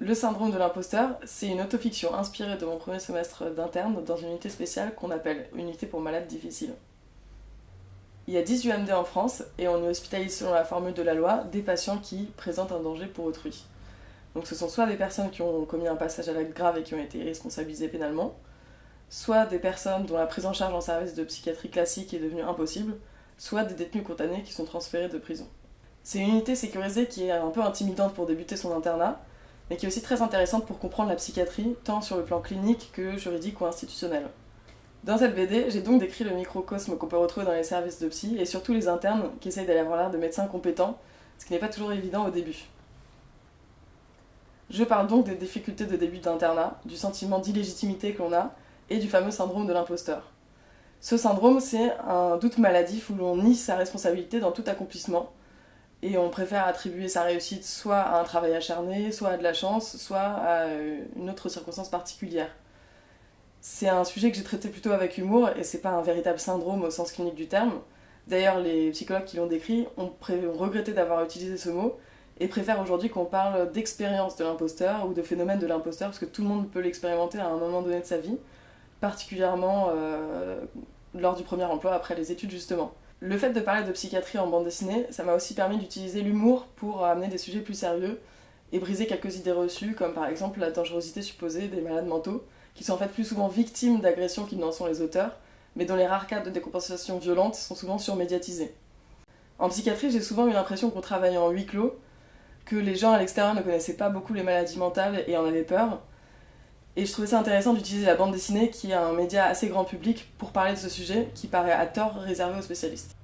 Le syndrome de l'imposteur, c'est une autofiction inspirée de mon premier semestre d'interne dans une unité spéciale qu'on appelle Unité pour malades difficiles. Il y a 10 UMD en France et on y hospitalise selon la formule de la loi des patients qui présentent un danger pour autrui. Donc ce sont soit des personnes qui ont commis un passage à l'acte grave et qui ont été responsabilisées pénalement, soit des personnes dont la prise en charge en service de psychiatrie classique est devenue impossible, soit des détenus condamnés qui sont transférés de prison. C'est une unité sécurisée qui est un peu intimidante pour débuter son internat, mais qui est aussi très intéressante pour comprendre la psychiatrie, tant sur le plan clinique que juridique ou institutionnel. Dans cette BD, j'ai donc décrit le microcosme qu'on peut retrouver dans les services de psy, et surtout les internes qui essayent d'aller avoir l'air de médecins compétents, ce qui n'est pas toujours évident au début. Je parle donc des difficultés de début d'internat, du sentiment d'illégitimité que l'on a, et du fameux syndrome de l'imposteur. Ce syndrome, c'est un doute maladif où l'on nie sa responsabilité dans tout accomplissement, et on préfère attribuer sa réussite soit à un travail acharné, soit à de la chance, soit à une autre circonstance particulière. C'est un sujet que j'ai traité plutôt avec humour, et c'est pas un véritable syndrome au sens clinique du terme. D'ailleurs, les psychologues qui l'ont décrit ont regretté d'avoir utilisé ce mot, et préfèrent aujourd'hui qu'on parle d'expérience de l'imposteur ou de phénomène de l'imposteur, parce que tout le monde peut l'expérimenter à un moment donné de sa vie, particulièrement lors du premier emploi après les études justement. Le fait de parler de psychiatrie en bande dessinée, ça m'a aussi permis d'utiliser l'humour pour amener des sujets plus sérieux et briser quelques idées reçues, comme par exemple la dangerosité supposée des malades mentaux, qui sont en fait plus souvent victimes d'agressions qu'ils n'en sont les auteurs, mais dont les rares cas de décompensation violente sont souvent surmédiatisés. En psychiatrie, j'ai souvent eu l'impression qu'on travaillait en huis clos, que les gens à l'extérieur ne connaissaient pas beaucoup les maladies mentales et en avaient peur, et je trouvais ça intéressant d'utiliser la bande dessinée, qui est un média assez grand public, pour parler de ce sujet qui paraît à tort réservé aux spécialistes.